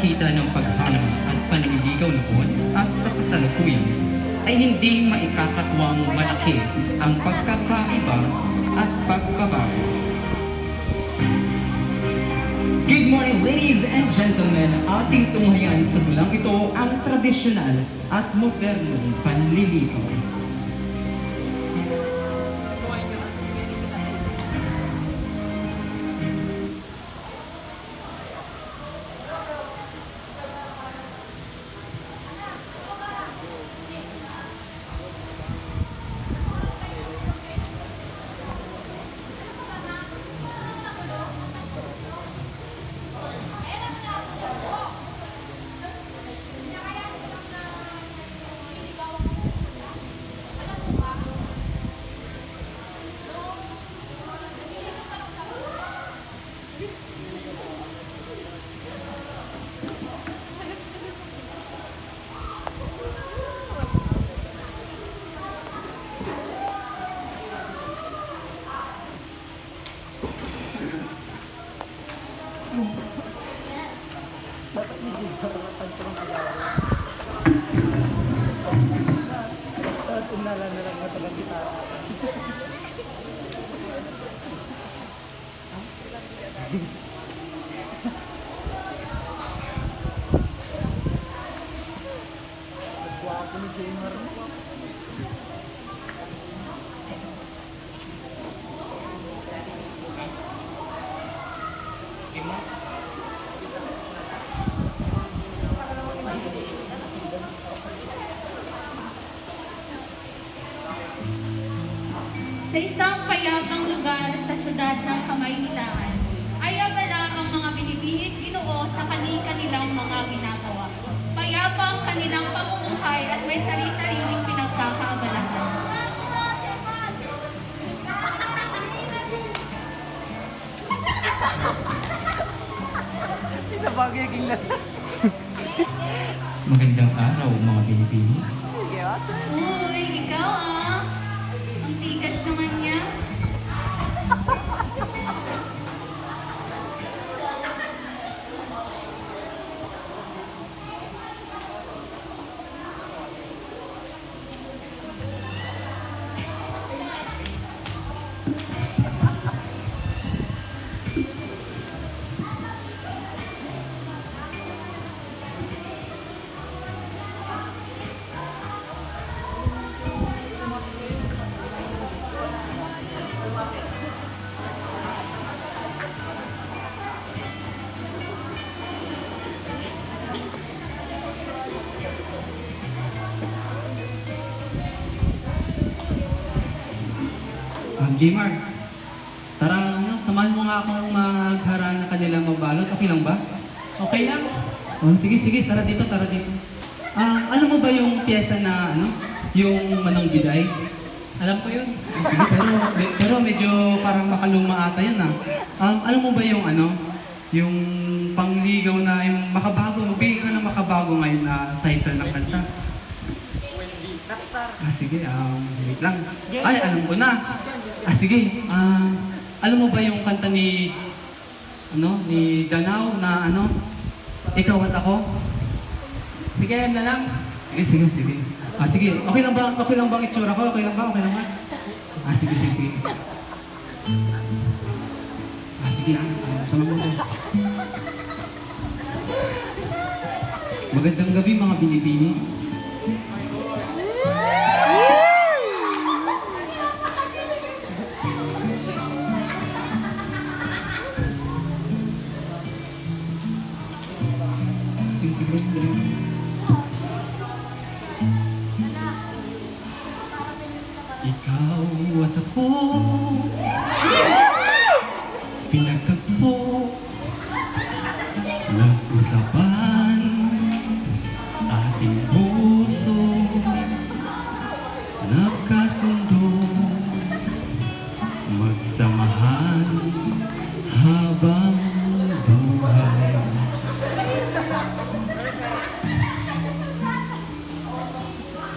nagpakita ng paghanga at panliligaw noon at sa kasalukuyan ay hindi maikakatwang malaki ang pagkakaiba at pagbabago. Good morning, ladies and gentlemen. Ating tunghayan sa dulang ito ang tradisyonal at modernong panliligaw. Sa isang payapang lugar sa syudad ng Kamaynilaan, ay abala ang mga binibihit Ginoo sa kanilang mga ginagawa. Payapa ang kanilang pamumuhay at may sari-sariling pinagkakaabalahan. Magandang araw, mga binibini. Uy, ikaw ah! Ang tigas naman niya. Jmar, tara, samahan mo nga akong maghara ng kanilang mabalot. Okay lang ba? Okay lang. Oh, sige, sige, tara dito, tara dito. Alam mo ba yung pyesa na, yung Manang Biday? Alam ko yun. Sige, pero medyo parang makaluma ata yun, alam mo ba yung, yung pangligaw na, yung makabago, magbigay ka ng makabago ngayon na title ng kanta? Sige, wait lang. Ay, alam ko na. Sige, alam mo ba yung kanta ni Danao na Ikaw at Ako? Sige, alam na lang. Sige. Sige, okay lang ba ang itsura ko? Okay lang ba? Sige. Sige, sama mo ko. Magandang gabi, mga binibini. Ikaw at ako, pinagtagpo, nag-usapan, ating puso, nagkasundo, magsamahan habang buhay.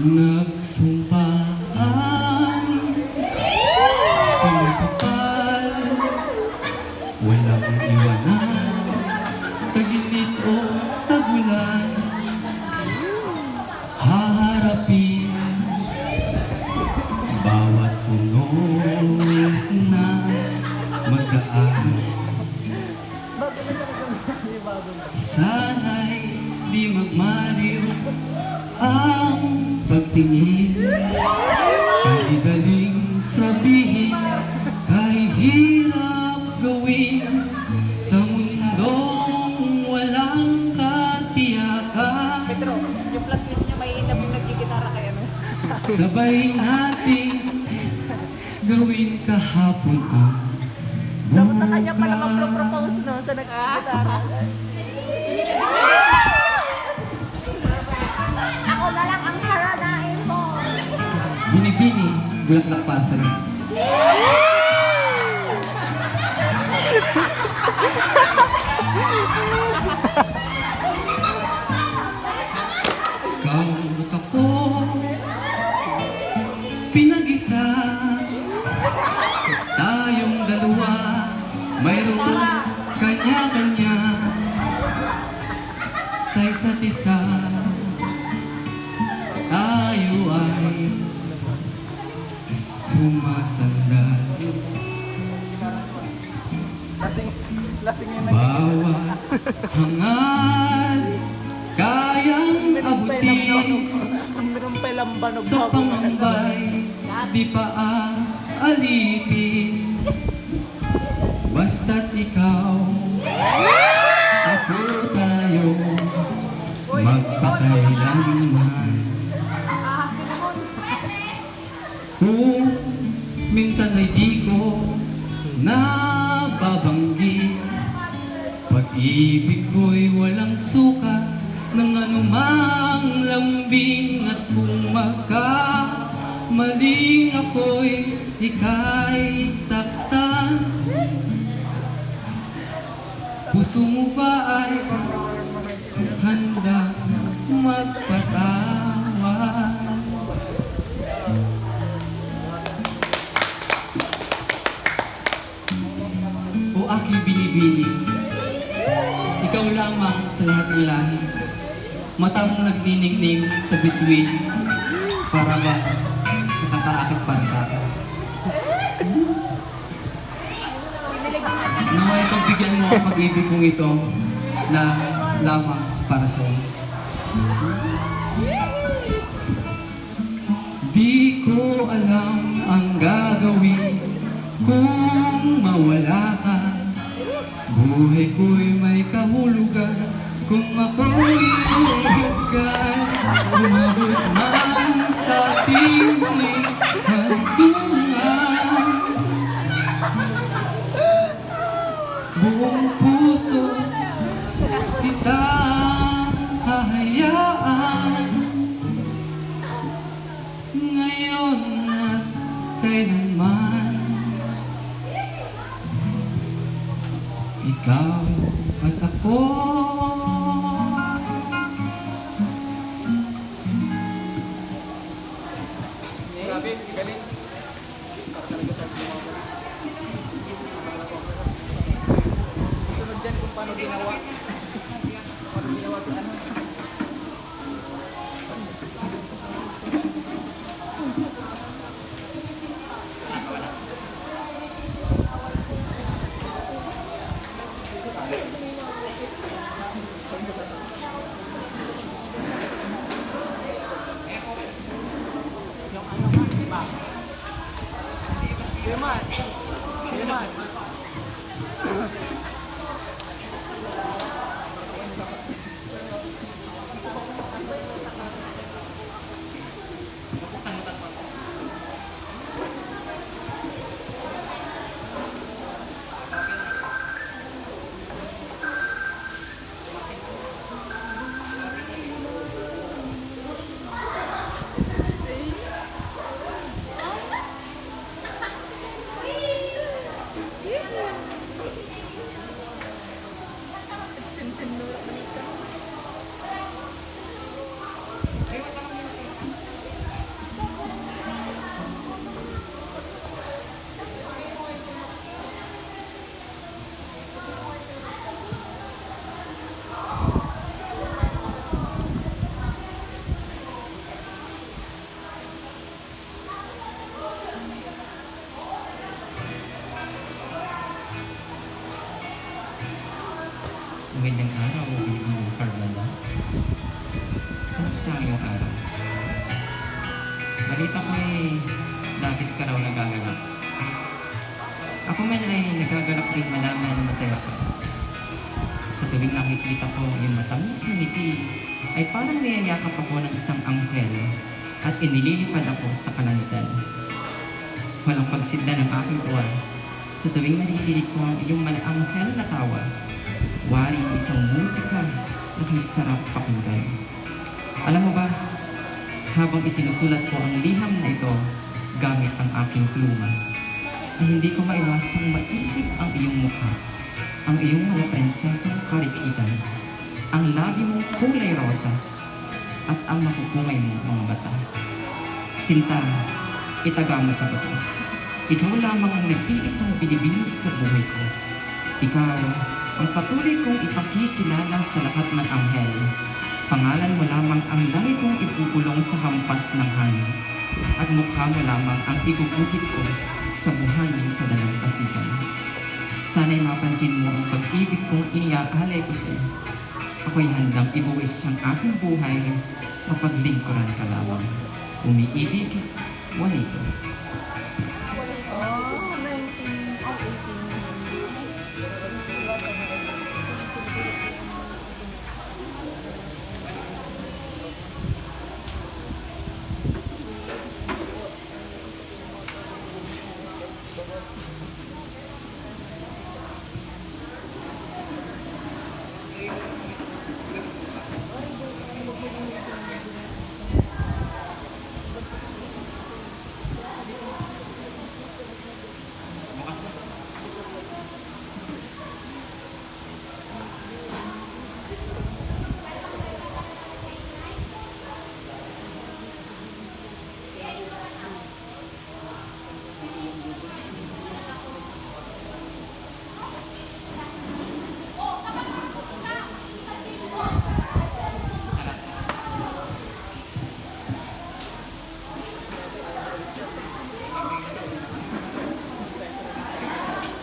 Nagsumpaan sa kapal, walang iwanan, taginit o Sana'y di magmaliw ang pagtingin. Kahit daling sabihin, kahit hirap gawin, sa mundong walang katiyakan. Pedro, yung plot twist niya may inam yung nagkikitara kay ano. Sabay natin gawin kahapon ang Tapos sa kanya pala mag-propose no, sa nagkikitara. Ako na lang ang haranain mo. Binibini, bulaklak para sa'yo. Ikaw at ako, pinag-isa, tayong dalawa, mayroong kanya-kanya sa isa't isa. Tayo ay sumasandal. Lasing yun Bawat hangad kayang abutin Meron pa lamban ng sa pangambay, di pa alipin. Basta't ikaw, ako tayo, magpakailanman. Kung minsan ay di ko nababanggit, pag-ibig ko'y walang sukat ng anumang lambing. At kung magkamaling ako'y ika'y saktan, puso mo ba ay handang magpatawad? O aking binibini, ikaw lamang sa lahat ng lahi, mata mong nagniningning sa bituin, para ba nakakaakit para sa akin? Naway pagbigyan mo ang pag-ibig kong ito na lamang para sa iyo. Di ko alam ang gagawin kung mawala ka. Buhay ko'y may kahulugan kung ako'y hulugan. Umabot man sa ating huling hantungan, buong puso kita hahayaan, ngayon at kailanman. Ikaw at ako, Grabe, galing. Sunod dyan kung paano ginawa. Paano ginawa si ano. Yung ano nga, di ba? Yaman. Yaman. ang ganyang araw, Binibining Carmela. Kamusta ang iyong araw? Balita ko labis ka raw nagagalak. Ako man ay nagagalak din malaman na masaya ka. Sa tuwing nakikita ko yung matamis na ngiti, ay parang niyayakap ako ng isang anghel at inililipad ako sa kalangitan. Walang pagsidla ng aking tuwa. Sa tuwing naririnig ko ang iyong malaanghel na tawa, wari isang musika na may sarap pakinggan. Alam mo ba, habang isinusulat ko ang liham na ito gamit ang aking pluma, ay hindi ko maiwasang maisip ang iyong mukha, ang iyong mga prinsesang karikitan, ang labi mong kulay rosas, at ang mapupungay mong mga mata. Sinta, itaga mo sa bato. Ikaw lamang ang nag-iisang binibining sa buhay ko. Ikaw ang patuloy kong ipakikilala sa lahat ng anghel. Pangalan mo lamang ang lagi kong ipupulong sa hampas ng hangin. At mukha mo lamang ang iguguhit ko sa buhangin sa dalampasigan. Sana'y mapansin mo ang pag-ibig kong iniaalay ko sa iyo. Ako'y handang ibuwis ang aking buhay, mapaglingkuran ka lamang. Umiibig, Juanito. Oh, 19 o 18.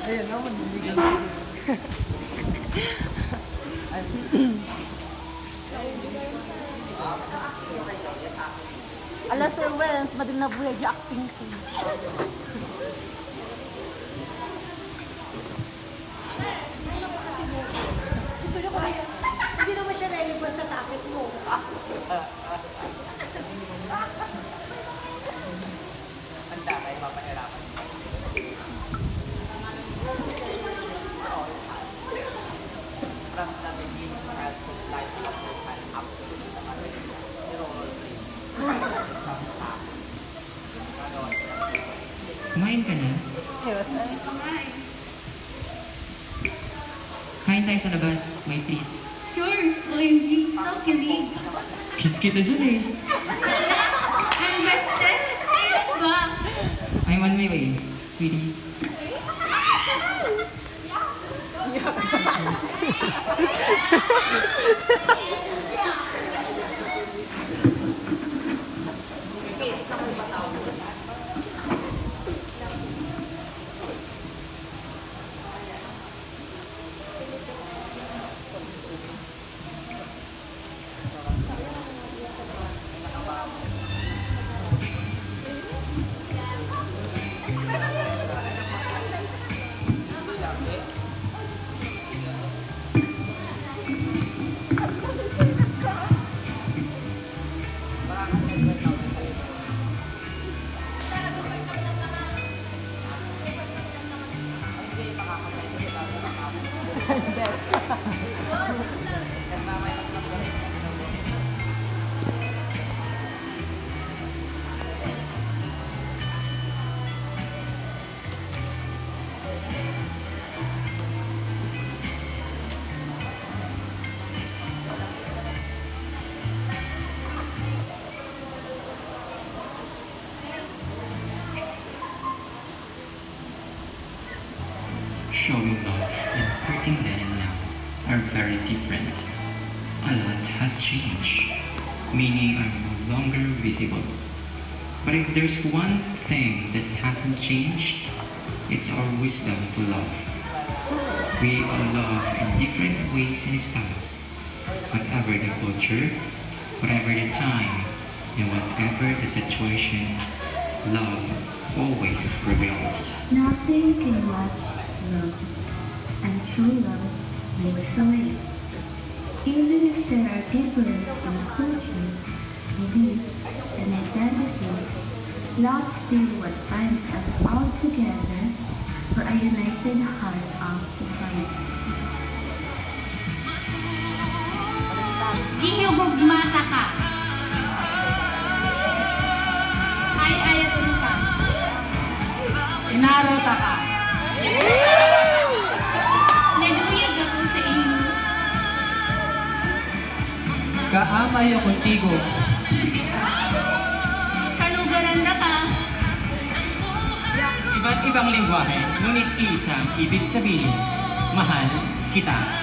Ayun naman, bibigyan Ala Sir Wens, madil na buhay yung acting ko. Gusto niyo ko rin. Hindi naman siya relevant sa topic mo. handa kayo mapahirapan. From the beginning, childhood life of your child up to the role play. Kumain ka na? Yes, Kain tayo sa labas, may treat. Sure, OMG, so kilig. Kiss kita dyan eh. Ang bestes, kailan ba? I'm on my way, sweetie. Showing love and hurting then and now are very different. A lot has changed. Many are no longer visible. But if there's one thing that hasn't changed, it's our wisdom to love. We all love in different ways and styles. Whatever the culture, whatever the time, and whatever the situation, love always prevails. Nothing can match love, and true love makes a way. Even if there are differences in culture, belief, and identity, love still what binds us all together for a united heart of society. Gihugugmata ka. Ay ayatun ka. Inarota ka. Naluyag ako sa imo. Kaamayo contigo. Kalugaran na ka. Iba't ibang lingwahe, ngunit isang ibig sabihin, mahal kita.